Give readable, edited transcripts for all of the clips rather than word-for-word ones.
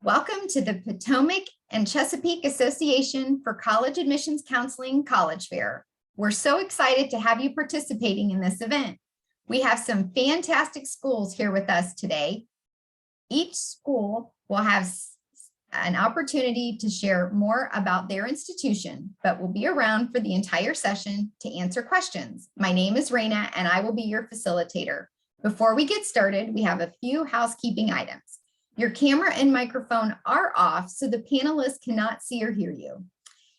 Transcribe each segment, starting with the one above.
Welcome to the Potomac and Chesapeake Association for College Admissions Counseling College Fair. We're so excited to have you participating in this event. We have some fantastic schools here with us today. Each school will have an opportunity to share more about their institution, but will be around for the entire session to answer questions. My name is Raina, and I will be your facilitator. Before we get started, we have a few housekeeping items. Your camera and microphone are off, so the panelists cannot see or hear you.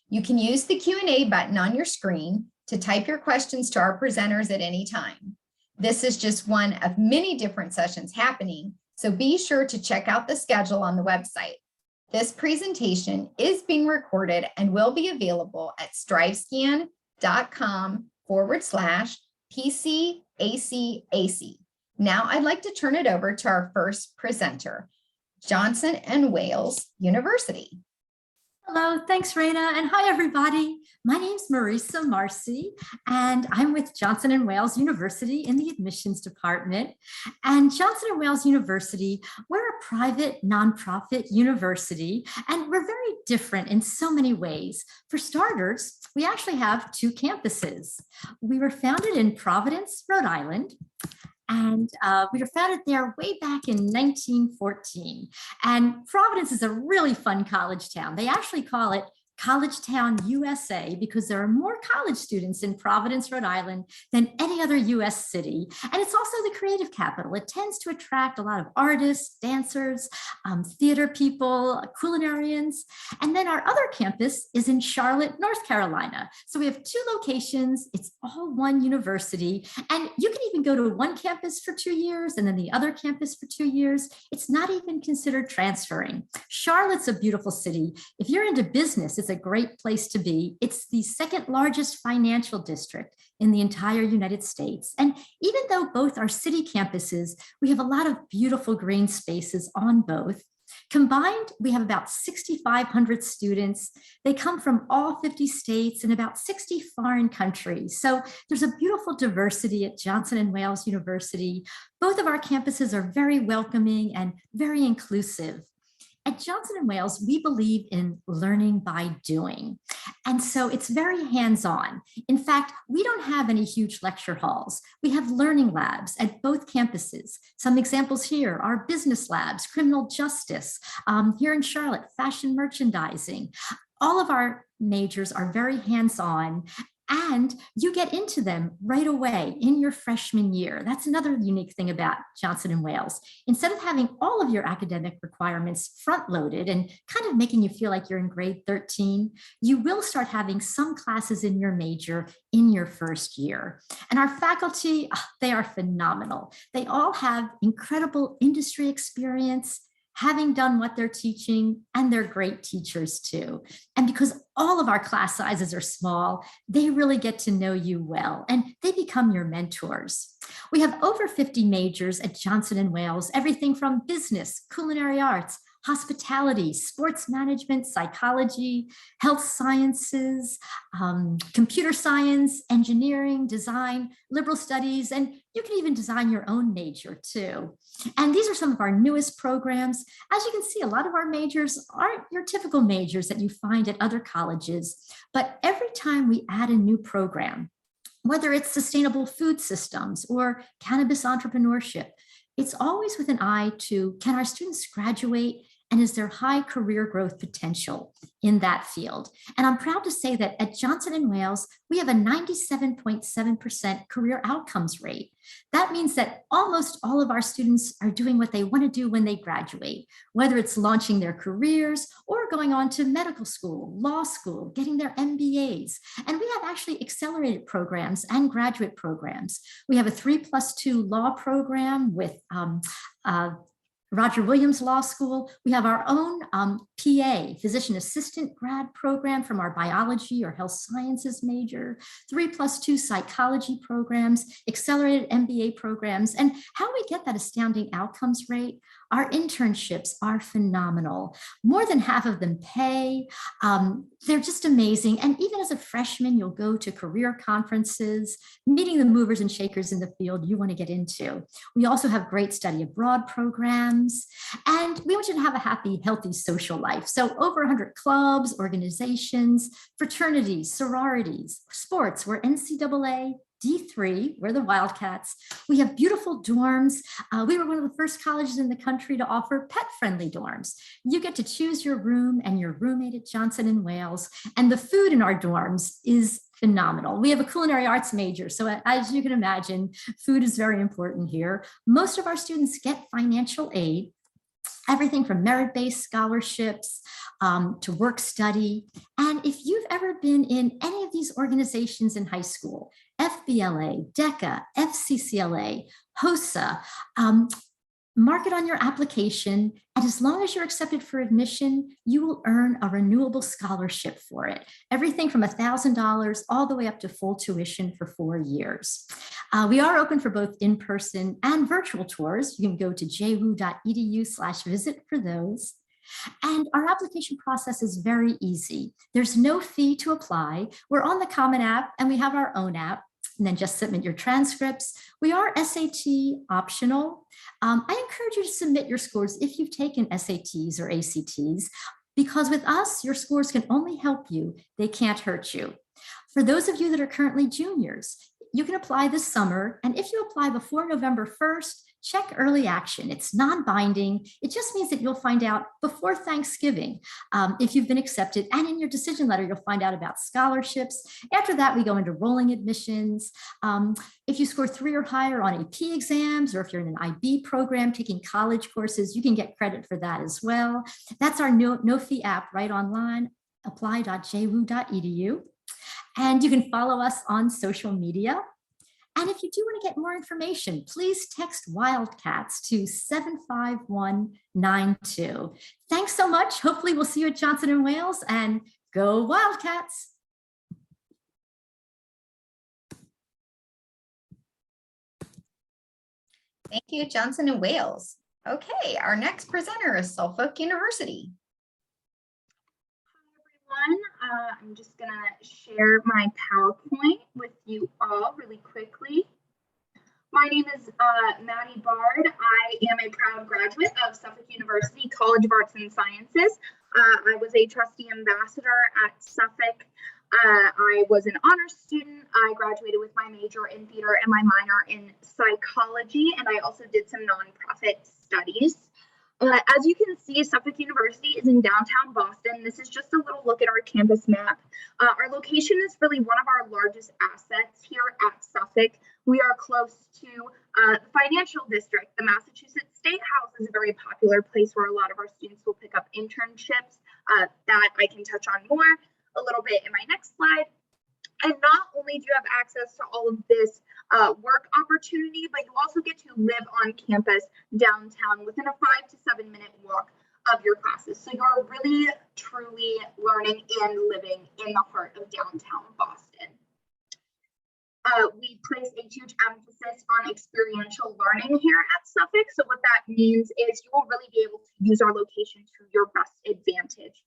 You can use the Q&A button on your screen to type your questions to our presenters at any time. This is just one of many different sessions happening, so be sure to check out the schedule on the website. This presentation is being recorded and will be available at strivescan.com/PCACAC. Now I'd like to turn it over to our first presenter, Johnson and Wales University. Hello, thanks, Raina, and hi, everybody. My name's Marisa Marcy, and I'm with Johnson and Wales University in the admissions department. And Johnson and Wales University, we're a private nonprofit university, and we're very different in so many ways. For starters, we actually have two campuses. We were founded in Providence, Rhode Island. And we were founded there way back in 1914. And Providence is a really fun college town. They actually call it College Town, USA, because there are more college students in Providence, Rhode Island than any other US city. And it's also the creative capital. It tends to attract a lot of artists, dancers, theater people, culinarians. And then our other campus is in Charlotte, North Carolina. So we have two locations. It's all one university. And you can even go to one campus for 2 years and then the other campus for 2 years. It's not even considered transferring. Charlotte's a beautiful city. If you're into business, it's a great place to be. It's the second largest financial district in the entire United States. And even though both are city campuses, we have a lot of beautiful green spaces on both. Combined, we have about 6,500 students. They come from all 50 states and about 60 foreign countries. So there's a beautiful diversity at Johnson and Wales University. Both of our campuses are very welcoming and very inclusive. At Johnson and Wales, we believe in learning by doing. And so it's very hands-on. In fact, we don't have any huge lecture halls. We have learning labs at both campuses. Some examples here are business labs, criminal justice, here in Charlotte, fashion merchandising. All of our majors are very hands-on, and you get into them right away in your freshman year. That's another unique thing about Johnson and Wales. Instead of having all of your academic requirements front-loaded and kind of making you feel like you're in grade 13, you will start having some classes in your major in your first year. And our faculty, they are phenomenal. They all have incredible industry experience, having done what they're teaching, and they're great teachers too. And because all of our class sizes are small, they really get to know you well, and they become your mentors. We have over 50 majors at Johnson and Wales, everything from business, culinary arts, hospitality, sports management, psychology, health sciences, computer science, engineering, design, liberal studies, and you can even design your own major too. And these are some of our newest programs. As you can see, a lot of our majors aren't your typical majors that you find at other colleges, but every time we add a new program, whether it's sustainable food systems or cannabis entrepreneurship, it's always with an eye to, can our students graduate, and is there high career growth potential in that field? And I'm proud to say that at Johnson and Wales, we have a 97.7% career outcomes rate. That means that almost all of our students are doing what they want to do when they graduate, whether it's launching their careers or going on to medical school, law school, getting their MBAs. And we have actually accelerated programs and graduate programs. We have a 3+2 law program with Roger Williams Law School. We have our own PA, physician assistant grad program from our biology or health sciences major, 3+2 psychology programs, accelerated MBA programs. And how we get that astounding outcomes rate, our internships are phenomenal. More than half of them pay. They're just amazing. And even as a freshman, you'll go to career conferences, meeting the movers and shakers in the field you want to get into. We also have great study abroad programs. museums, and we want you to have a happy, healthy social life. So over 100 clubs, organizations, fraternities, sororities, sports. We're NCAA, D3, we're the Wildcats. We have beautiful dorms. We were one of the first colleges in the country to offer pet-friendly dorms. You get to choose your room and your roommate at Johnson & Wales, and the food in our dorms is phenomenal. We have a culinary arts major, so as you can imagine, food is very important here. Most of our students get financial aid, everything from merit-based scholarships to work study. And if you've ever been in any of these organizations in high school, FBLA, DECA, FCCLA, HOSA, mark it on your application, and as long as you're accepted for admission, you will earn a renewable scholarship for it. Everything from $1,000 all the way up to full tuition for 4 years. We are open for both in-person and virtual tours. You can go to jwu.edu/visit for those. And our application process is very easy. There's no fee to apply. We're on the Common App, and we have our own app. And then just submit your transcripts. We are SAT optional. I encourage you to submit your scores if you've taken SATs or ACTs, because with us, your scores can only help you. They can't hurt you. For those of you that are currently juniors, you can apply this summer. And if you apply before November 1st, check early action. It's non-binding. It just means that you'll find out before Thanksgiving if you've been accepted. And in your decision letter, you'll find out about scholarships. After that, we go into rolling admissions. If you score 3 or higher on AP exams, or if you're in an IB program taking college courses, you can get credit for that as well. That's our no-fee app right online, apply.jwu.edu. And you can follow us on social media. And if you do want to get more information, please text Wildcats to 75192. Thanks so much. Hopefully we'll see you at Johnson & Wales, and go Wildcats. Thank you, Johnson & Wales. Okay, our next presenter is Suffolk University. I'm just gonna share my PowerPoint with you all really quickly. My name is Maddie Bard. I am a proud graduate of Suffolk University College of Arts and Sciences. I was a trustee ambassador at Suffolk. I was an honors student. I graduated with my major in theater and my minor in psychology, and I also did some nonprofit studies. As you can see, Suffolk University is in downtown Boston. This is just a little look at our campus map. Our location is really one of our largest assets here at Suffolk. We are close to the financial district. The Massachusetts State House is a very popular place where a lot of our students will pick up internships that I can touch on more a little bit in my next slide. And not only do you have access to all of this work opportunity, but you also get to live on campus downtown within a 5 to 7 minute walk of your classes. So you're really, truly learning and living in the heart of downtown Boston. We place a huge emphasis on experiential learning here at Suffolk. So what that means is you will really be able to use our location to your best advantage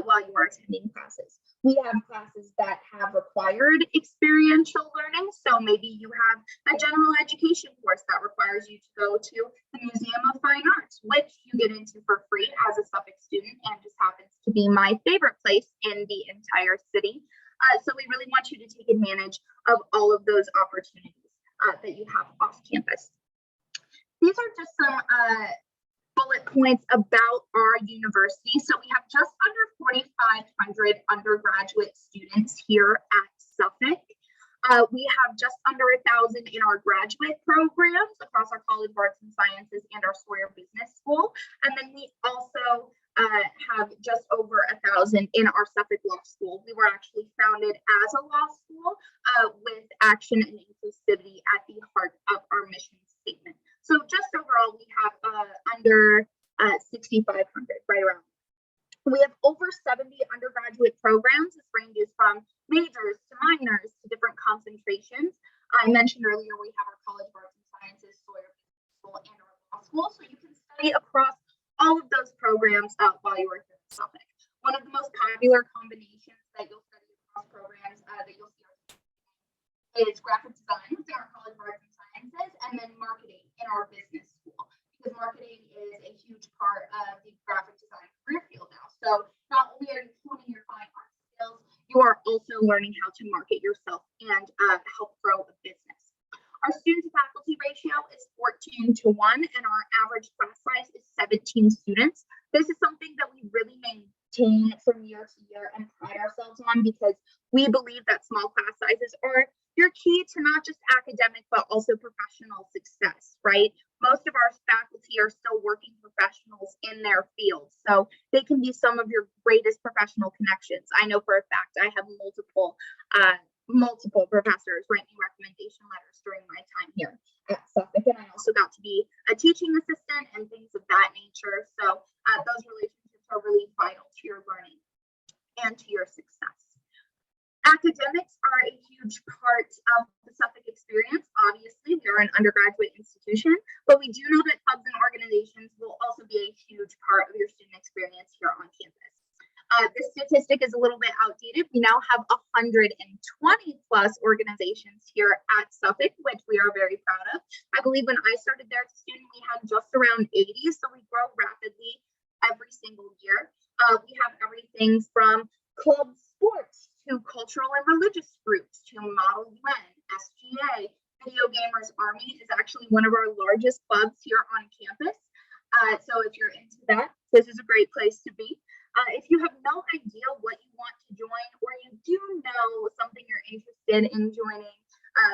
while you are attending classes. We have classes that have required experiential learning. So maybe you have a general education course that requires you to go to the Museum of Fine Arts, which you get into for free as a Suffolk student, and just happens to be my favorite place in the entire city. So we really want you to take advantage of all of those opportunities that you have off campus. These are just some bullet points about our university. So we have just under 4,500 undergraduate students here at Suffolk. We have just under 1,000 in our graduate programs across our College of Arts and Sciences and our Sawyer Business School. And then we also have just over 1,000 in our Suffolk Law School. We were actually founded as a law school with action and inclusivity at the heart of our mission statement. So just overall, we have under 6,500, right around. We have over 70 undergraduate programs. This ranges from majors to minors to different concentrations. I mentioned earlier we have our College of Arts and Sciences, Sawyer Business School, and our law school. So you can study across all of those programs while you are here in Suffolk. One of the most popular combinations that you'll study across programs that you'll see is graphic design within our College of Arts and Sciences, and then marketing in our business school, because marketing is a huge learning how to market yourself and help grow a business. Our student to faculty ratio is 14:1, and our average class size is 17 students. This is something that we really maintain from year to year and pride ourselves on, because we believe that small class sizes are your key to not just academic, but also professional success, right? Most of our faculty are still working professionals in their field, so they can be some of your greatest professional connections. I know for a fact I have multiple professors write me recommendation letters during my time here at Suffolk, and I also got to be a teaching assistant and things of that nature. So those relationships are really vital to your learning and to your success. Academics are a huge part of the Suffolk experience. Obviously, we are an undergraduate institution, but we do know that clubs and organizations will also be a huge part of your student experience here on campus. This statistic is a little bit outdated. We now have 120 plus organizations here at Suffolk, which we are very proud of. I believe when I started there as a student, we had just around 80, so we grow rapidly every single year. We have everything from club sports to cultural and religious groups to Model UN, SGA. Video Gamers Army is actually one of our largest clubs here on campus. So if you're into that, this is a great place to be. If you have no idea what you want to join, or you do know something you're interested in joining,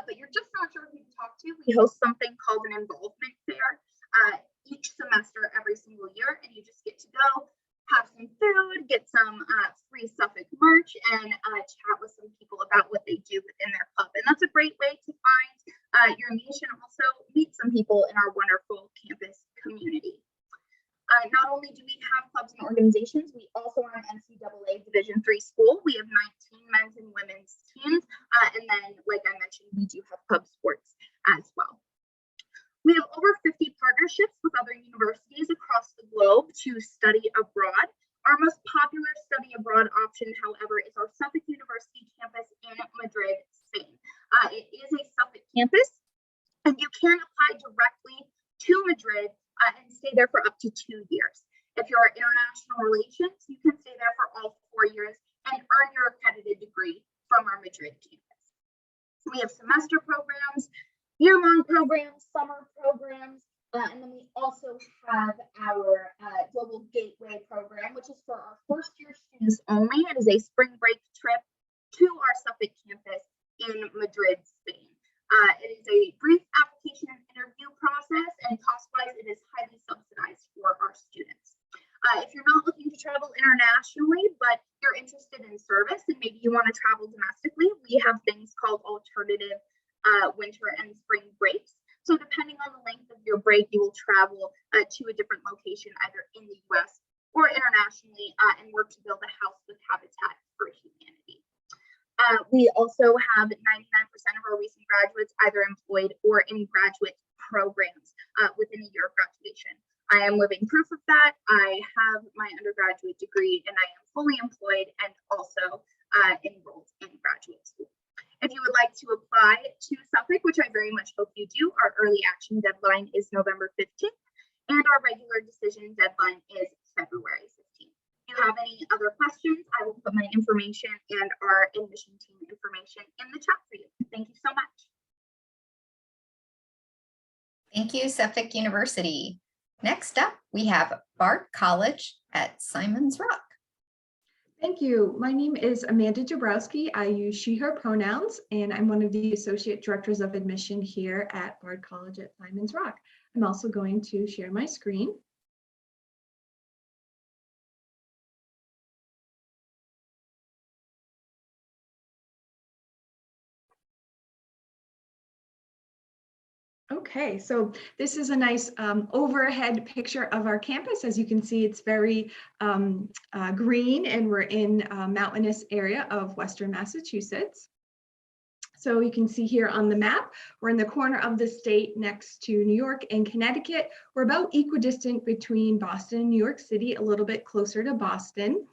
but you're just not sure who to talk to, we host something called an involvement fair each semester every single year, and you just get to go, have some food, get some free Suffolk merch, and chat with some people about what they do within their club. And that's a great way to find your niche and also meet some people in our wonderful campus community. Not only do we have clubs and organizations, we also are an NCAA Division III school. We have 19 men's and women's teams. And then, like I mentioned, we do have club sports as well. We have over 50 partnerships with other universities across the globe to study abroad. Our most popular study abroad option, however, is our Suffolk University campus in Madrid, Spain. It is a Suffolk campus, and you can apply directly to Madrid and stay there for up to 2 years. If you're international relations, you can stay there for all 4 years and earn your accredited degree from our Madrid campus. We have semester programs, year-long programs, summer programs, and then we also have our Global Gateway program, which is for our first-year students only. It is a spring break trip to our Suffolk campus in Madrid, Spain. It is a brief application and interview process, and cost-wise, it is highly subsidized for our students. If you're not looking to travel internationally, but you're interested in service and maybe you want to travel domestically, we have things called alternative winter and spring breaks. So depending on the length of your break, you will travel to a different location, either in the US or internationally, and work to build a house with Habitat for Humanity. We also have 99% of our recent graduates either employed or in graduate programs within a year of graduation. I am living proof of that. I have my undergraduate degree and I am fully employed and also enrolled in graduate school. If you would like to apply to Suffolk, which I very much hope you do, our early action deadline is November 15th and our regular decision deadline is February 15th. If you have any other questions, I will put my information and our admission team information in the chat for you. Thank you so much. Thank you, Suffolk University. Next up, we have Bard College at Simmons Rock. Thank you. My name is Amanda Jabrowski. I use she, her pronouns, and I'm one of the Associate Directors of Admission here at Bard College at Simmons Rock. I'm also going to share my screen. Okay, so this is a nice overhead picture of our campus. As you can see, it's very green, and we're in a mountainous area of Western Massachusetts. So you can see here on the map, we're in the corner of the state next to New York and Connecticut. We're about equidistant between Boston and New York City, a little bit closer to Boston.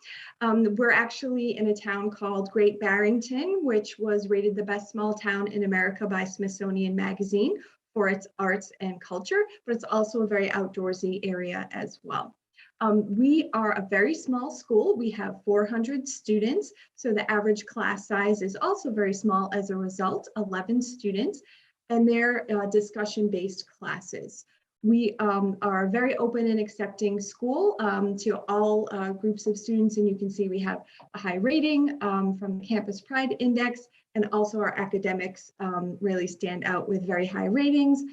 We're actually in a town called Great Barrington, which was rated the best small town in America by Smithsonian Magazine for its arts and culture, but it's also a very outdoorsy area as well. We are a very small school. We have 400 students, so the average class size is also very small as a result, 11 students, and they're discussion-based classes. We are a very open and accepting school to all groups of students, and you can see we have a high rating from the Campus Pride Index, and also our academics really stand out with very high ratings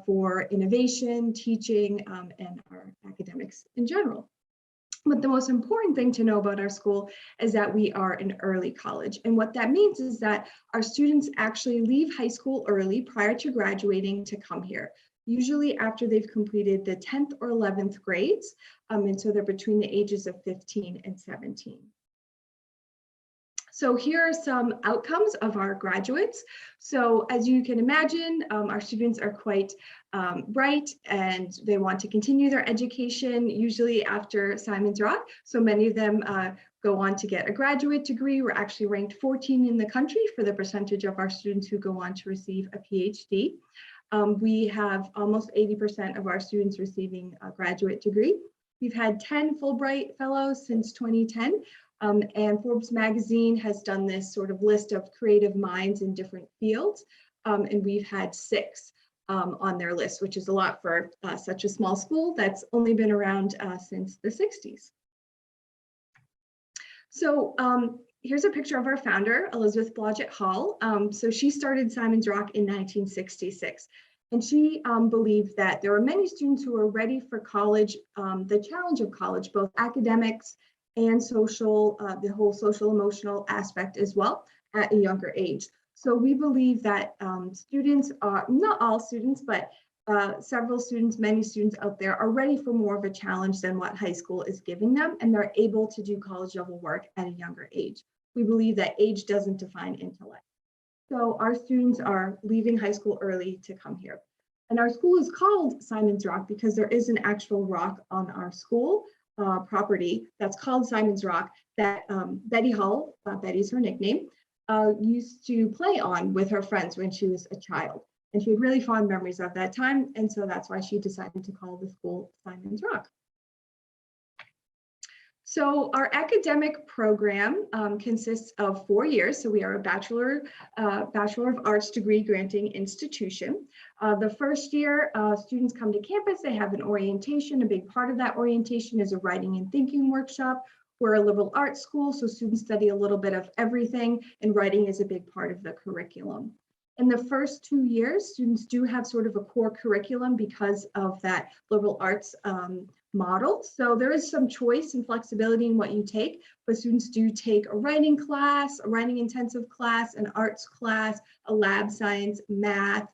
for innovation, teaching, and our academics in general. But the most important thing to know about our school is that we are an early college. And what that means is that our students actually leave high school early prior to graduating to come here, usually after they've completed the 10th or 11th grades. And so they're between the ages of 15 and 17. So here are some outcomes of our graduates. So as you can imagine, our students are quite bright and they want to continue their education, usually after Simmons Rock. So many of them go on to get a graduate degree. We're actually ranked 14 in the country for the percentage of our students who go on to receive a PhD. We have almost 80% of our students receiving a graduate degree. We've had 10 Fulbright Fellows since 2010. And Forbes magazine has done this sort of list of creative minds in different fields. And we've had 6 on their list, which is a lot for such a small school that's only been around since the 60s. So here's a picture of our founder, Elizabeth Blodgett Hall. So she started Simmons Rock in 1966. And she believed that there were many students who were ready for college, the challenge of college, both academics and social, the whole social emotional aspect as well at a younger age. So we believe that students are, not all students, but several students, many students out there are ready for more of a challenge than what high school is giving them, and they're able to do college level work at a younger age. We believe that age doesn't define intellect. So our students are leaving high school early to come here. And our school is called Simmons Rock because there is an actual rock on our school property that's called Simmons Rock that Betty Hull, Betty's her nickname, used to play on with her friends when she was a child. And she had really fond memories of that time. And so that's why she decided to call the school Simmons Rock. So our academic program consists of 4 years. So we are a Bachelor of Arts degree granting institution. The first year, students come to campus, they have an orientation. A big part of that orientation is a writing and thinking workshop. We're a liberal arts school, so students study a little bit of everything, and writing is a big part of the curriculum. In the first 2 years, students do have sort of a core curriculum because of that liberal arts model. So there is some choice and flexibility in what you take, but students do take a writing class, a writing intensive class, an arts class, a lab science, math,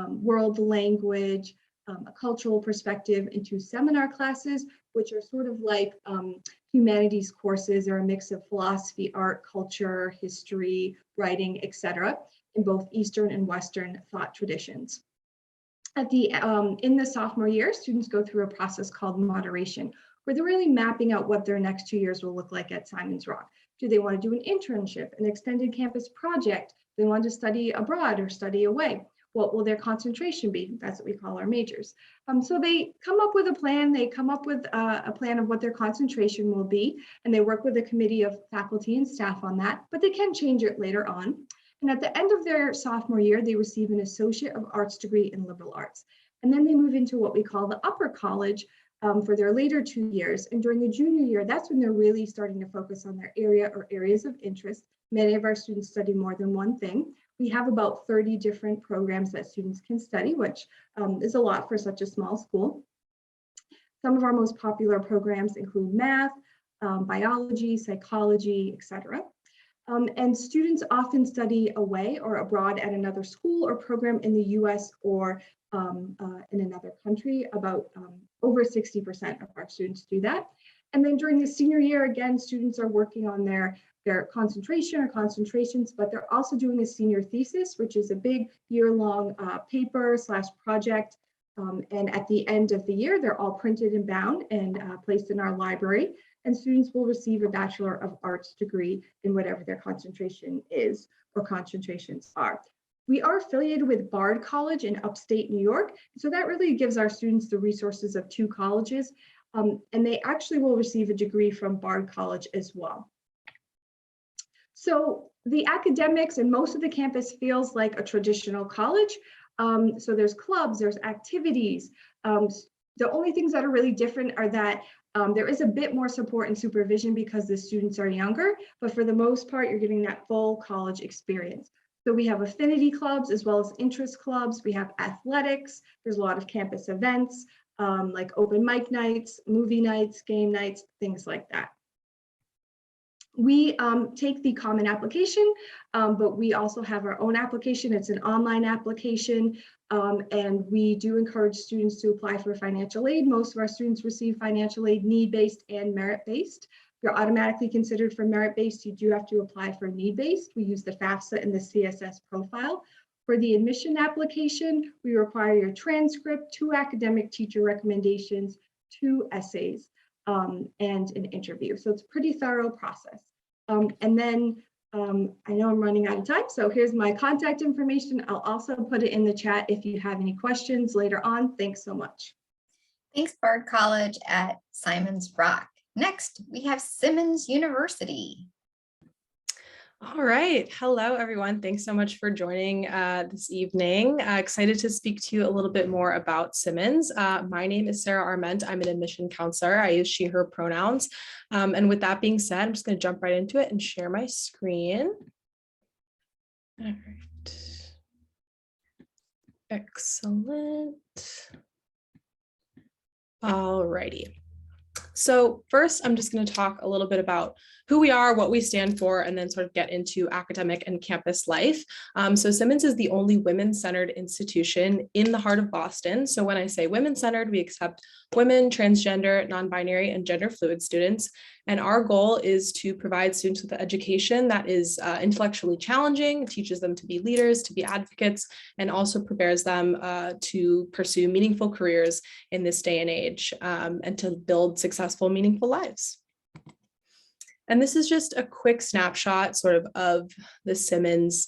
world language, a cultural perspective, and 2 seminar classes, which are sort of like humanities courses. Or a mix of philosophy, art, culture, history, writing, etc., in both Eastern and Western thought traditions. At the in the sophomore year, students go through a process called moderation, where they're really mapping out what their next 2 years will look like at Simmons Rock. Do they want to do an internship, an extended campus project? Do they want to study abroad or study away? What will their concentration be? That's what we call our majors. So they come up with a plan. They come up with a plan of what their concentration will be, and they work with a committee of faculty and staff on that, but they can change it later on. And at the end of their sophomore year, they receive an Associate of Arts degree in liberal arts. And then they move into what we call the upper college for their later 2 years. And during the junior year, that's when they're really starting to focus on their area or areas of interest. Many of our students study more than one thing. We have about 30 different programs that students can study, which is a lot for such a small school. Some of our most popular programs include math, biology, psychology, etc. And students often study away or abroad at another school or program in the US or in another country. About over 60% of our students do that. And then during the senior year, again, students are working on their concentration or concentrations, but they're also doing a senior thesis, which is a big year-long paper / project. And at the end of the year, they're all printed and bound and placed in our library. And students will receive a Bachelor of Arts degree in whatever their concentration is or concentrations are. We are affiliated with Bard College in upstate New York. So that really gives our students the resources of 2 colleges. and they actually will receive a degree from Bard College as well. So the academics and most of the campus feels like a traditional college. So there's clubs, there's activities. The only things that are really different are that there is a bit more support and supervision because the students are younger, but for the most part, you're getting that full college experience. So we have affinity clubs as well as interest clubs. We have athletics. There's a lot of campus events like open mic nights, movie nights, game nights, things like that. We take the common application, but we also have our own application. It's an online application, and we do encourage students to apply for financial aid. Most of our students receive financial aid need-based and merit-based. You're automatically considered for merit-based. You do have to apply for need-based. We use the FAFSA and the CSS profile. For the admission application, we require your transcript, 2 academic teacher recommendations, 2 essays, and an interview. So it's a pretty thorough process. And then I know I'm running out of time, so here's my contact information. I'll also put it in the chat if you have any questions later on. Thanks so much. Thanks, Bard College at Simmons Rock. Next, we have Simmons University. All right. Hello, everyone. Thanks so much for joining this evening. Excited to speak to you a little bit more about Simmons. My name is Sarah Arment. I'm an admission counselor. I use she, her pronouns. And with that being said, I'm just going to jump right into it and share my screen. All right. Excellent. All righty. So first, I'm just going to talk a little bit about who we are, what we stand for, and then sort of get into academic and campus life. So Simmons is the only women-centered institution in the heart of Boston. So when I say women-centered, we accept women, transgender, non-binary, and gender fluid students. And our goal is to provide students with an education that is intellectually challenging, teaches them to be leaders, to be advocates, and also prepares them to pursue meaningful careers in this day and age, and to build successful, meaningful lives. And this is just a quick snapshot sort of the Simmons,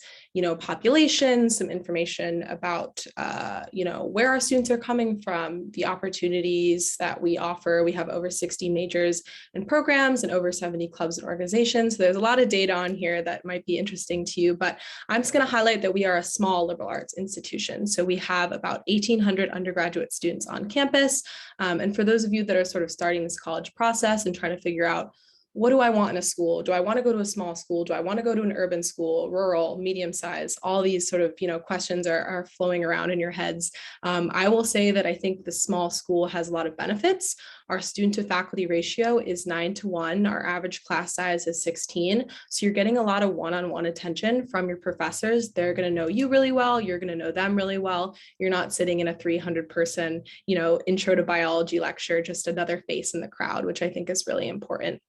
population, some information about, where our students are coming from, the opportunities that we offer. We have over 60 majors and programs and over 70 clubs and organizations. So there's a lot of data on here that might be interesting to you, but I'm just going to highlight that we are a small liberal arts institution. So we have about 1,800 undergraduate students on campus. And for those of you that are sort of starting this college process and trying to figure out, what do I want in a school? Do I want to go to a small school? Do I want to go to an urban school, rural, medium size? All these sort of, questions are flowing around in your heads. I will say that I think the small school has a lot of benefits. Our student to faculty ratio is 9:1. Our average class size is 16. So you're getting a lot of one-on-one attention from your professors. They're going to know you really well. You're going to know them really well. You're not sitting in a 300 person, intro to biology lecture, just another face in the crowd, which I think is really important.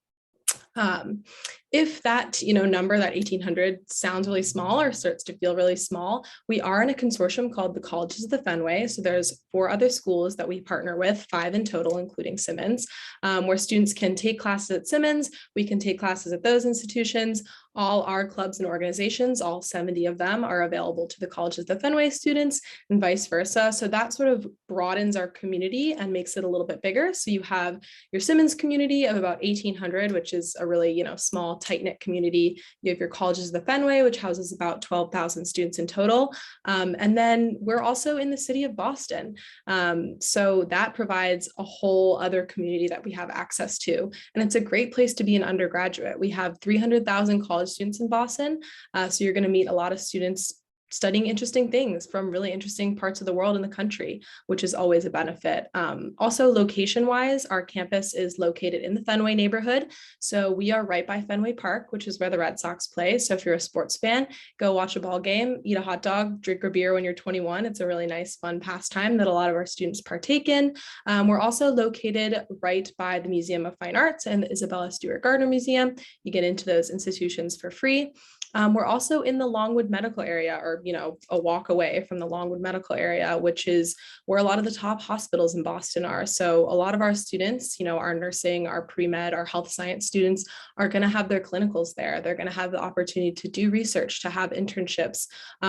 If that, number, that 1,800 sounds really small or starts to feel really small, we are in a consortium called the Colleges of the Fenway. So there's 4 other schools that we partner with, 5 in total, including Simmons, where students can take classes at Simmons. We can take classes at those institutions. All our clubs and organizations, all 70 of them, are available to the Colleges of the Fenway students and vice versa. So that sort of broadens our community and makes it a little bit bigger. So you have your Simmons community of about 1,800, which is a really, small, tight-knit community. You have your Colleges of the Fenway, which houses about 12,000 students in total. And then we're also in the city of Boston. So that provides a whole other community that we have access to. And it's a great place to be an undergraduate. We have 300,000 college students in Boston. So you're going to meet a lot of students studying interesting things from really interesting parts of the world and the country, which is always a benefit. Also, location-wise, our campus is located in the Fenway neighborhood. So we are right by Fenway Park, which is where the Red Sox play. So if you're a sports fan, go watch a ball game, eat a hot dog, drink a beer when you're 21. It's a really nice, fun pastime that a lot of our students partake in. We're also located right by the Museum of Fine Arts and the Isabella Stewart Gardner Museum. You get into those institutions for free. We're also in the Longwood medical area, or, a walk away from the Longwood medical area, which is where a lot of the top hospitals in Boston are. So a lot of our students, our nursing, our pre-med, our health science students are going to have their clinicals there. They're going to have the opportunity to do research, to have internships,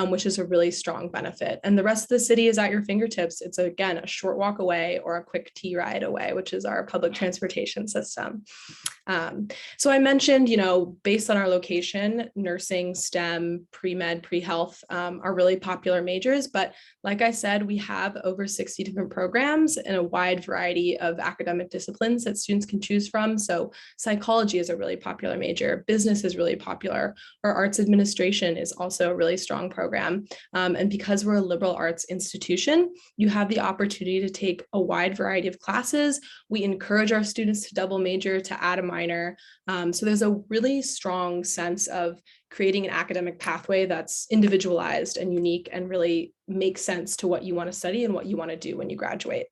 which is a really strong benefit. And the rest of the city is at your fingertips. It's, again, a short walk away or a quick T ride away, which is our public transportation system. So I mentioned, based on our location, nursing, STEM, pre-med, pre-health are really popular majors. But like I said, we have over 60 different programs and a wide variety of academic disciplines that students can choose from. So psychology is a really popular major. Business is really popular. Our arts administration is also a really strong program. And because we're a liberal arts institution, you have the opportunity to take a wide variety of classes. We encourage our students to double major, to add a minor. So there's a really strong sense of creating an academic pathway that's individualized and unique and really makes sense to what you want to study and what you want to do when you graduate.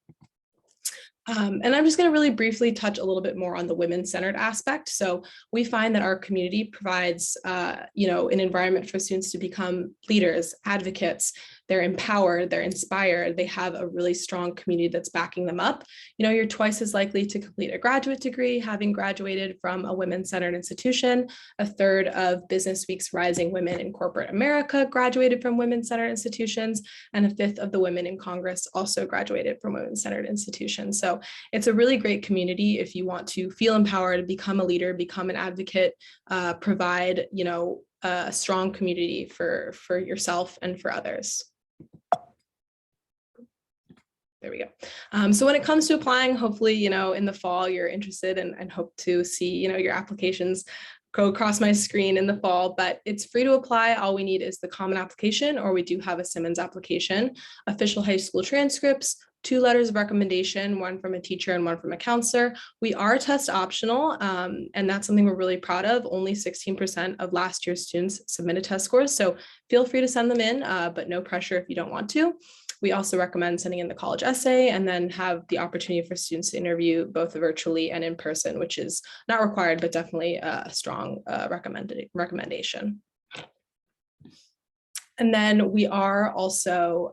And I'm just going to really briefly touch a little bit more on the women-centered aspect. So we find that our community provides, an environment for students to become leaders, advocates. They're empowered, they're inspired, they have a really strong community that's backing them up. You're twice as likely to complete a graduate degree having graduated from a women-centered institution. A third of Business Week's Rising Women in Corporate America graduated from women-centered institutions, and a fifth of the women in Congress also graduated from women-centered institutions. So it's a really great community if you want to feel empowered, become a leader, become an advocate, provide, a strong community for yourself and for others. There we go. So when it comes to applying, hopefully, in the fall, you're interested and hope to see, your applications go across my screen in the fall, but it's free to apply. All we need is the common application, or we do have a Simmons application, official high school transcripts, 2 letters of recommendation, one from a teacher and one from a counselor. We are test optional, and that's something we're really proud of. Only 16% of last year's students submitted test scores, so feel free to send them in, but no pressure if you don't want to. We also recommend sending in the college essay and then have the opportunity for students to interview both virtually and in person, which is not required, but definitely a strong recommendation. And then we are also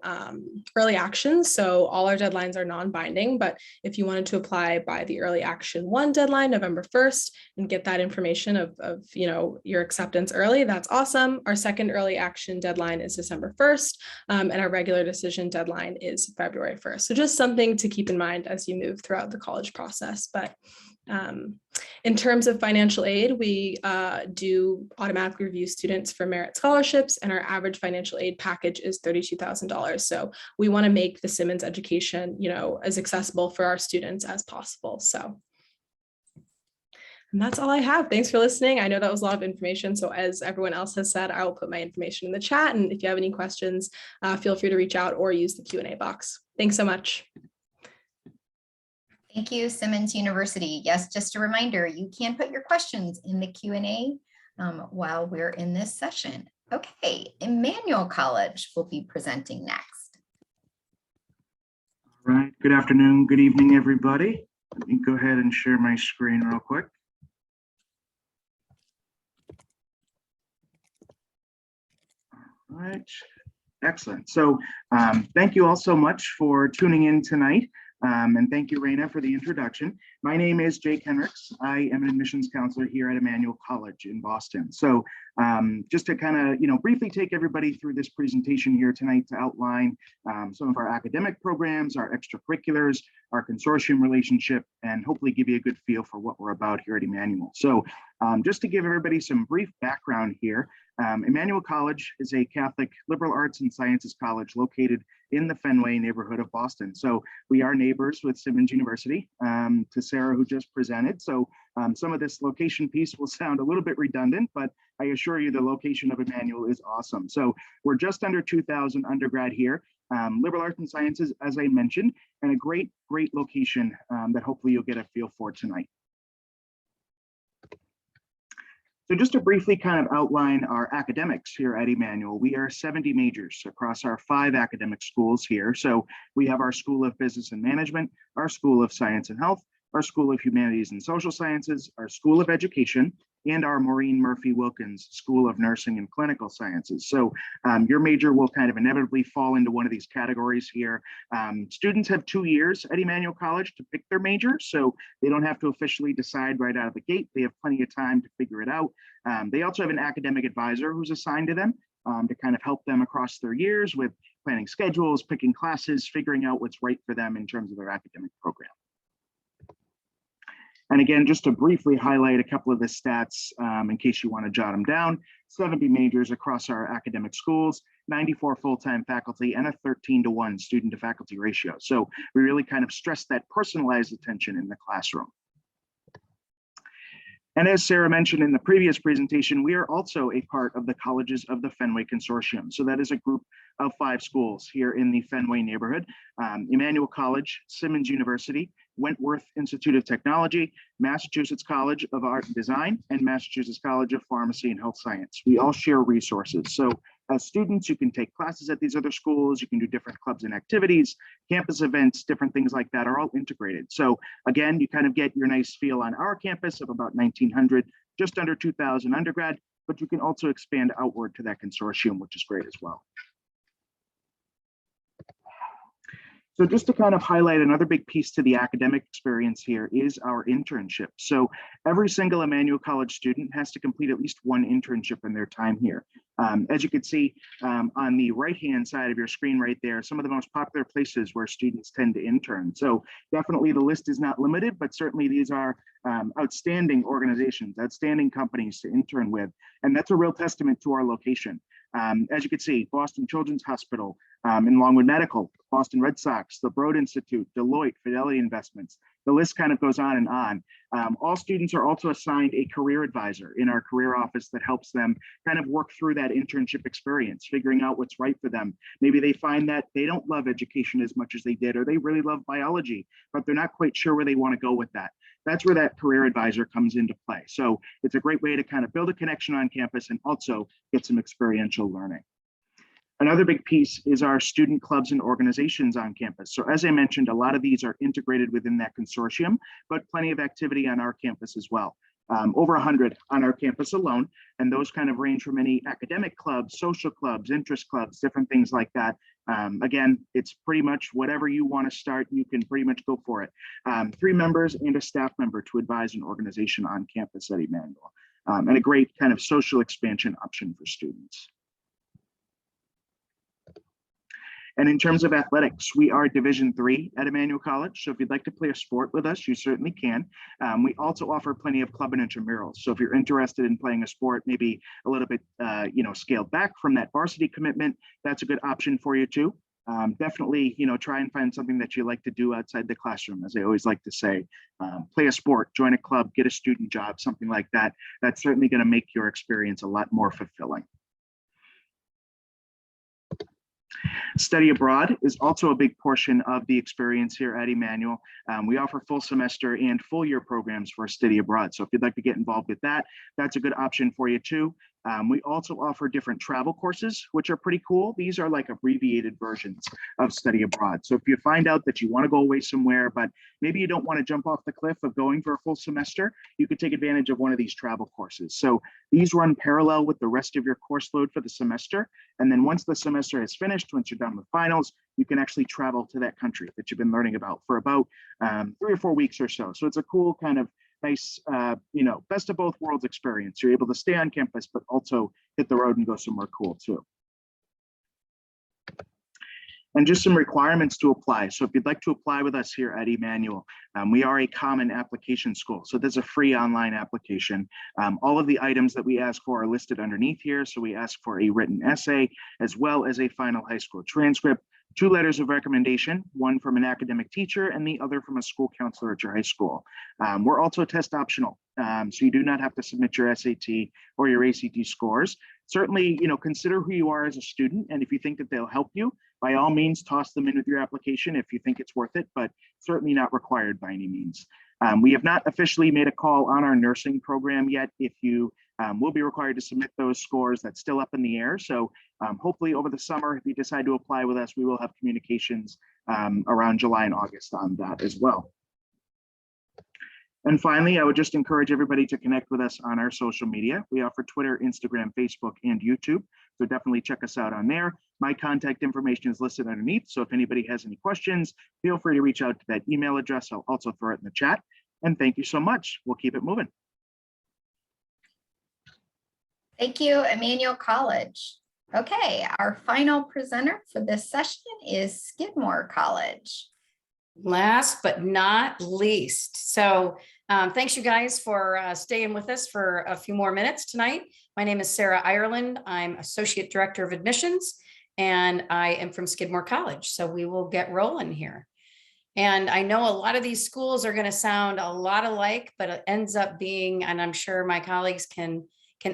early action. So all our deadlines are non-binding, but if you wanted to apply by the early action 1 deadline, November 1st, and get that information of your acceptance early, that's awesome. Our second early action deadline is December 1st, and our regular decision deadline is February 1st. So just something to keep in mind as you move throughout the college process. But in terms of financial aid, we do automatically review students for merit scholarships, and our average financial aid package is $32,000. So we want to make the Simmons education, as accessible for our students as possible. So, and that's all I have. Thanks for listening. I know that was a lot of information. So as everyone else has said, I will put my information in the chat. And if you have any questions, feel free to reach out or use the Q&A box. Thanks so much. Thank you, Simmons University. Yes, just a reminder, you can put your questions in the Q&A while we're in this session. Okay, Emmanuel College will be presenting next. All right, good afternoon, good evening, everybody. Let me go ahead and share my screen real quick. All right, excellent. So thank you all so much for tuning in tonight. And thank you, Raina, for the introduction. My name is Jake Henricks. I am an admissions counselor here at Emmanuel College in Boston. So just to kind of, briefly take everybody through this presentation here tonight to outline some of our academic programs, our extracurriculars, our consortium relationship, and hopefully give you a good feel for what we're about here at Emmanuel. So just to give everybody some brief background here, Emmanuel College is a Catholic liberal arts and sciences college located in the Fenway neighborhood of Boston. So we are neighbors with Simmons University, to Sarah, who just presented. So some of this location piece will sound a little bit redundant, but I assure you the location of Emmanuel is awesome. So we're just under 2,000 undergrad here, liberal arts and sciences, as I mentioned, and a great location that hopefully you'll get a feel for tonight. So just to briefly kind of outline our academics here at Emmanuel, we are 70 majors across our 5 academic schools here. So we have our School of Business and Management, our School of Science and Health, our School of Humanities and Social Sciences, our School of Education, and our Maureen Murphy Wilkins School of Nursing and Clinical Sciences. So your major will kind of inevitably fall into one of these categories here. Students have 2 years at Emmanuel College to pick their major, so they don't have to officially decide right out of the gate. They have plenty of time to figure it out. They also have an academic advisor who's assigned to them to kind of help them across their years with planning schedules, picking classes, figuring out what's right for them in terms of their academic program. And again, just to briefly highlight a couple of the stats in case you want to jot them down, 70 majors across our academic schools, 94 full-time faculty, and a 13-to-1 student to faculty ratio. So we really kind of stress that personalized attention in the classroom. And as Sarah mentioned in the previous presentation, we are also a part of the Colleges of the Fenway Consortium. So that is a group of 5 schools here in the Fenway neighborhood: Emmanuel College, Simmons University, Wentworth Institute of Technology, Massachusetts College of Art and Design, and Massachusetts College of Pharmacy and Health Science. We all share resources. So as students, you can take classes at these other schools, you can do different clubs and activities, campus events, different things like that are all integrated. So again, you kind of get your nice feel on our campus of about 1,900, just under 2,000 undergrad, but you can also expand outward to that consortium, which is great as well. So just to kind of highlight another big piece to the academic experience here is our internship. So every single Emmanuel College student has to complete at least one internship in their time here. As you can see on the right-hand side of your screen right there, some of the most popular places where students tend to intern. So definitely the list is not limited, but certainly these are outstanding organizations, outstanding companies to intern with. And that's a real testament to our location. As you can see, Boston Children's Hospital, in Longwood Medical, Boston Red Sox, the Broad Institute, Deloitte, Fidelity Investments. The list kind of goes on and on. All students are also assigned a career advisor in our career office that helps them kind of work through that internship experience, figuring out what's right for them. Maybe they find that they don't love education as much as they did, or they really love biology, but they're not quite sure where they want to go with that. That's where that career advisor comes into play. So it's a great way to kind of build a connection on campus and also get some experiential learning. Another big piece is our student clubs and organizations on campus. So as I mentioned, a lot of these are integrated within that consortium, but plenty of activity on our campus as well. Over 100 on our campus alone, and those kind of range from any academic clubs, social clubs, interest clubs, different things like that. Again, it's pretty much whatever you want to start, you can pretty much go for it. 3 members and a staff member to advise an organization on campus at Emmanuel, and a great kind of social expansion option for students. And in terms of athletics, we are Division III at Emmanuel College. So if you'd like to play a sport with us, you certainly can. We also offer plenty of club and intramurals. So if you're interested in playing a sport, maybe a little bit, scaled back from that varsity commitment, that's a good option for you too. Definitely, try and find something that you like to do outside the classroom, as I always like to say. Play a sport, join a club, get a student job, something like that. That's certainly going to make your experience a lot more fulfilling. Study abroad is also a big portion of the experience here at Emmanuel. We offer full semester and full year programs for study abroad. So if you'd like to get involved with that, that's a good option for you too. We also offer different travel courses, which are pretty cool. These are like abbreviated versions of study abroad. So if you find out that you want to go away somewhere, but maybe you don't want to jump off the cliff of going for a full semester, you could take advantage of one of these travel courses. So these run parallel with the rest of your course load for the semester. And then once the semester is finished, once you're done with finals, you can actually travel to that country that you've been learning about for about 3 or 4 weeks or so. So it's a cool kind of nice, best of both worlds experience. You're able to stay on campus, but also hit the road and go somewhere cool too. And just some requirements to apply. So if you'd like to apply with us here at Emmanuel, we are a common application school. So there's a free online application. All of the items that we ask for are listed underneath here. So we ask for a written essay, as well as a final high school transcript, 2 letters of recommendation, one from an academic teacher and the other from a school counselor at your high school. We're also test optional, so you do not have to submit your SAT or your ACT scores. Certainly, consider who you are as a student, and if you think that they'll help you, by all means, toss them in with your application if you think it's worth it, but certainly not required by any means. We have not officially made a call on our nursing program yet. If you will be required to submit those scores, that's still up in the air. So hopefully over the summer, if you decide to apply with us, we will have communications around July and August on that as well. And finally, I would just encourage everybody to connect with us on our social media. We offer Twitter, Instagram, Facebook, and YouTube. So definitely check us out on there. My contact information is listed underneath. So if anybody has any questions, feel free to reach out to that email address. I'll also throw it in the chat. And thank you so much. We'll keep it moving. Thank you, Emmanuel College. Okay, our final presenter for this session is Skidmore College. Last but not least. So thanks you guys for staying with us for a few more minutes tonight. My name is Sarah Ireland. I'm Associate Director of Admissions, and I am from Skidmore College. So we will get rolling here. And I know a lot of these schools are going to sound a lot alike, but it ends up being, and I'm sure my colleagues can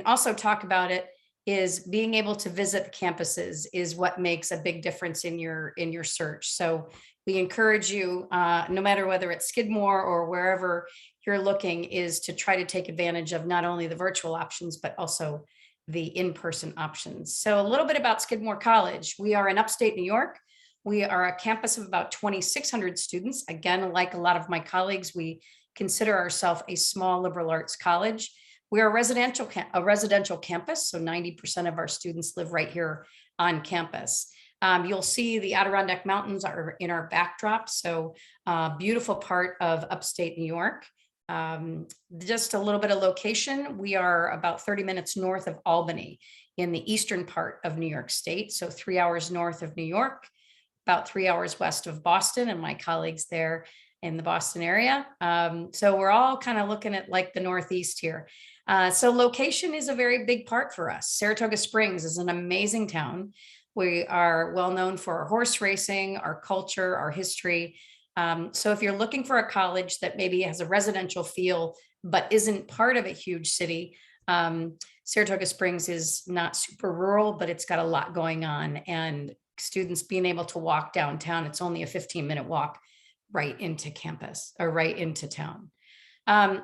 also talk about it, is being able to visit the campuses is what makes a big difference in your search. So we encourage you, no matter whether it's Skidmore or wherever you're looking, is to try to take advantage of not only the virtual options, but also the in-person options. So a little bit about Skidmore College. We are in upstate New York. We are a campus of about 2,600 students. Again, like a lot of my colleagues, we consider ourselves a small liberal arts college. We are a residential campus, so 90% of our students live right here on campus. You'll see the Adirondack Mountains are in our backdrop, so beautiful part of upstate New York. Just a little bit of location. We are about 30 minutes north of Albany in the eastern part of New York State, so 3 hours north of New York, about 3 hours west of Boston, and my colleagues there in the Boston area. So we're all kind of looking at like the Northeast here. So location is a very big part for us. Saratoga Springs is an amazing town. We are well known for our horse racing, our culture, our history. So if you're looking for a college that maybe has a residential feel, but isn't part of a huge city, Saratoga Springs is not super rural, but it's got a lot going on, and students being able to walk downtown, it's only a 15-minute walk right into campus or right into town.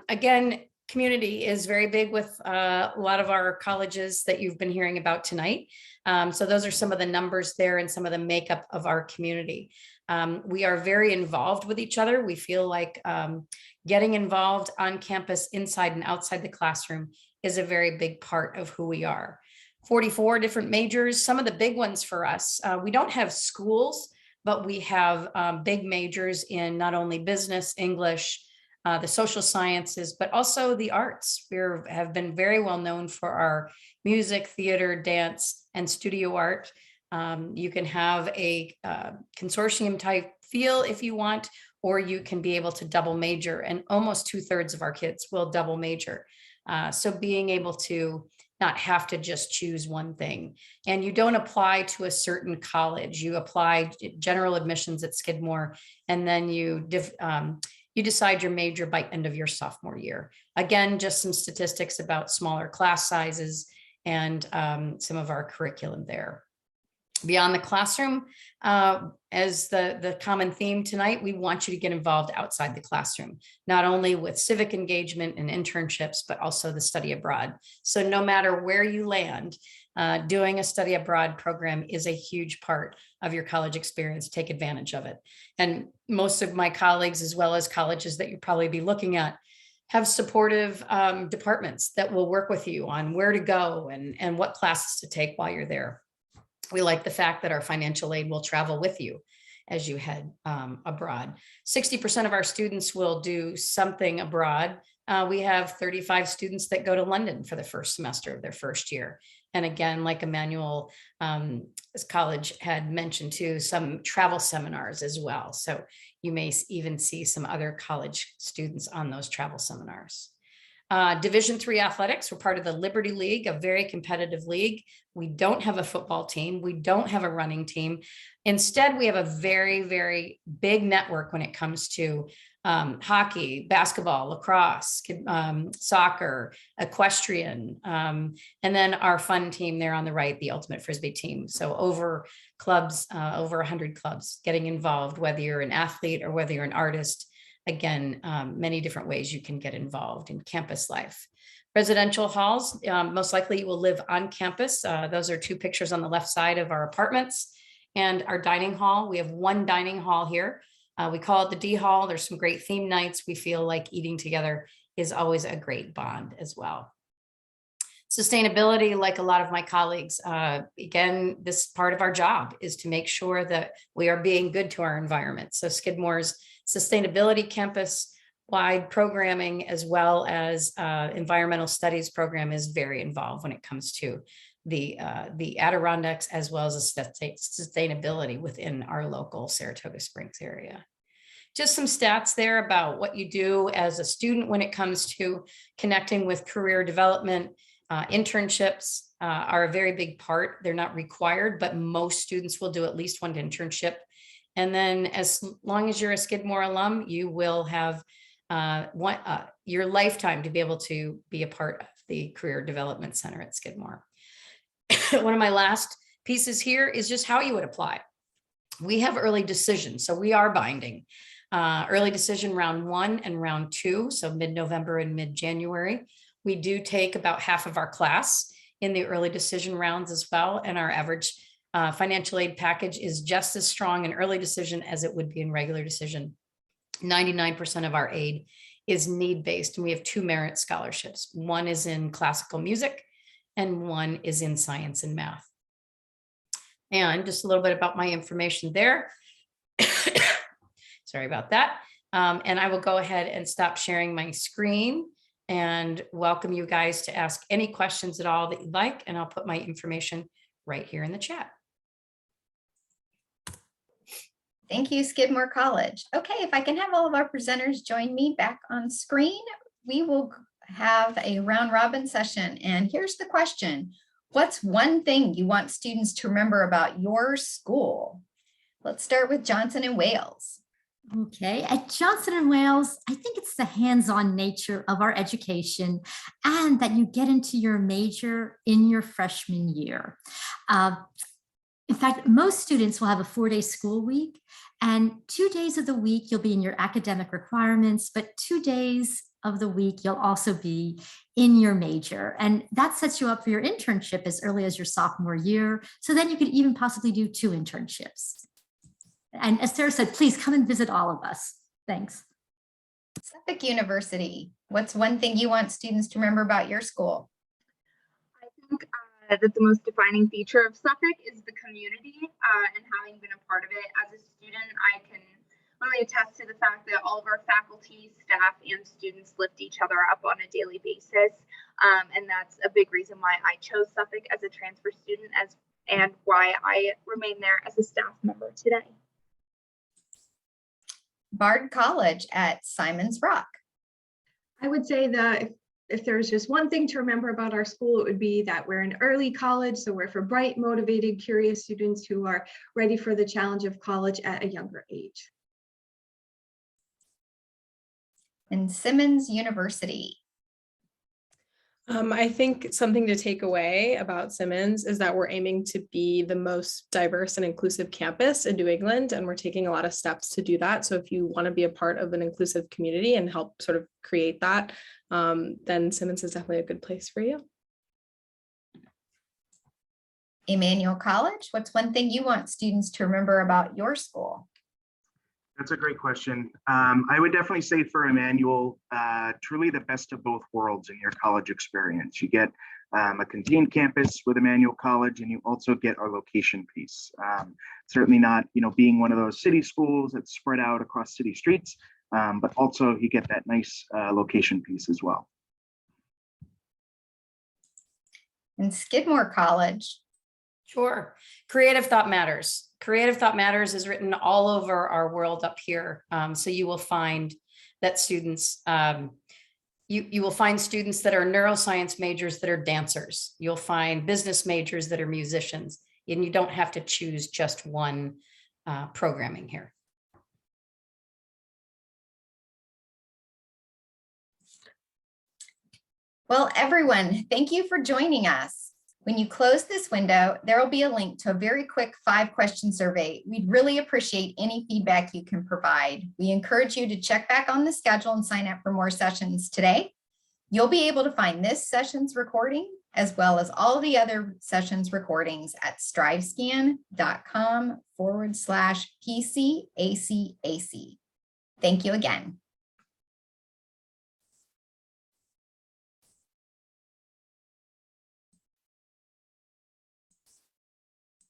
Again, community is very big with a lot of our colleges that you've been hearing about tonight. So those are some of the numbers there and some of the makeup of our community. We are very involved with each other. We feel like getting involved on campus, inside and outside the classroom, is a very big part of who we are. 44 different majors, some of the big ones for us. We don't have schools, but we have big majors in not only business, English, the social sciences, but also the arts. We have been very well known for our music, theater, dance, and studio art. You can have a consortium type feel if you want, or you can be able to double major, and almost 2/3 of our kids will double major. So being able to not have to just choose one thing. And you don't apply to a certain college. You apply general admissions at Skidmore, and then you decide your major by end of your sophomore year. Again, just some statistics about smaller class sizes and some of our curriculum there. Beyond the classroom, as the common theme tonight, we want you to get involved outside the classroom, not only with civic engagement and internships, but also the study abroad. So no matter where you land, doing a study abroad program is a huge part of your college experience. Take advantage of it. And most of my colleagues, as well as colleges that you'll probably be looking at, have supportive departments that will work with you on where to go and what classes to take while you're there. We like the fact that our financial aid will travel with you as you head abroad. 60% of our students will do something abroad. We have 35 students that go to London for the first semester of their first year. And again, like Emmanuel College had mentioned too, some travel seminars as well. So you may even see some other college students on those travel seminars. Division III athletics, we're part of the Liberty League, a very competitive league. We don't have a football team. We don't have a running team. Instead, we have a very, very big network when it comes to hockey, basketball, lacrosse, soccer, equestrian, and then our fun team there on the right, the ultimate Frisbee team. So over 100 clubs getting involved, whether you're an athlete or whether you're an artist. Again, many different ways you can get involved in campus life. Residential halls, most likely you will live on campus. Those are two pictures on the left side of our apartments. And our dining hall, we have one dining hall here. We call it the D Hall. There's some great theme nights. We feel like eating together is always a great bond as well. Sustainability, like a lot of my colleagues, again, this part of our job is to make sure that we are being good to our environment. So Skidmore's sustainability campus-wide programming, as well as environmental studies program, is very involved when it comes to the Adirondacks, as well as the sustainability within our local Saratoga Springs area. Just some stats there about what you do as a student when it comes to connecting with career development. Internships are a very big part. They're not required, but most students will do at least one internship. And then as long as you're a Skidmore alum, you will have your lifetime to be able to be a part of the Career Development Center at Skidmore. One of my last pieces here is just how you would apply. We have early decision, so we are binding. Early decision round 1 and round 2, so mid-November and mid-January. We do take about half of our class in the early decision rounds as well, and our average financial aid package is just as strong in early decision as it would be in regular decision. 99% of our aid is need-based, and we have 2 merit scholarships. One is in classical music, and one is in science and math. And just a little bit about my information there. Sorry about that. And I will go ahead and stop sharing my screen and welcome you guys to ask any questions at all that you'd like. And I'll put my information right here in the chat. Thank you, Skidmore College. Okay, if I can have all of our presenters join me back on screen, we will have a round robin session. And here's the question. What's one thing you want students to remember about your school? Let's start with Johnson and Wales. Okay, at Johnson and Wales, I think it's the hands-on nature of our education and that you get into your major in your freshman year. In fact, most students will have a 4-day school week, and 2 days of the week you'll be in your academic requirements, but 2 days of the week you'll also be in your major. And that sets you up for your internship as early as your sophomore year. So then you could even possibly do 2 internships. And as Sarah said, please come and visit all of us. Thanks. Suffolk University. What's one thing you want students to remember about your school? I think that the most defining feature of Suffolk is the community, and having been a part of it as a student, I can really attest to the fact that all of our faculty, staff, and students lift each other up on a daily basis. And that's a big reason why I chose Suffolk as a transfer student and why I remain there as a staff member today. Bard College at Simmons Rock. I would say that if there's just one thing to remember about our school, it would be that we're an early college. So we're for bright, motivated, curious students who are ready for the challenge of college at a younger age. And Simmons University. I think something to take away about Simmons is that we're aiming to be the most diverse and inclusive campus in New England, and we're taking a lot of steps to do that. So if you want to be a part of an inclusive community and help sort of create that, then Simmons is definitely a good place for you. Emmanuel College. What's one thing you want students to remember about your school? That's a great question. I would definitely say for Emmanuel, truly the best of both worlds in your college experience. You get a contained campus with Emmanuel College, and you also get our location piece. Certainly not, being one of those city schools that's spread out across city streets, but also you get that nice location piece as well. And Skidmore College. Sure. Creative thought matters. Creative thought matters is written all over our world up here. So you will find that students, you will find students that are neuroscience majors that are dancers. You'll find business majors that are musicians, and you don't have to choose just one programming here. Well, everyone, thank you for joining us. When you close this window, there will be a link to a very quick 5-question survey. We'd really appreciate any feedback you can provide. We encourage you to check back on the schedule and sign up for more sessions today. You'll be able to find this session's recording as well as all the other sessions recordings at strivescan.com/PCACAC. Thank you again.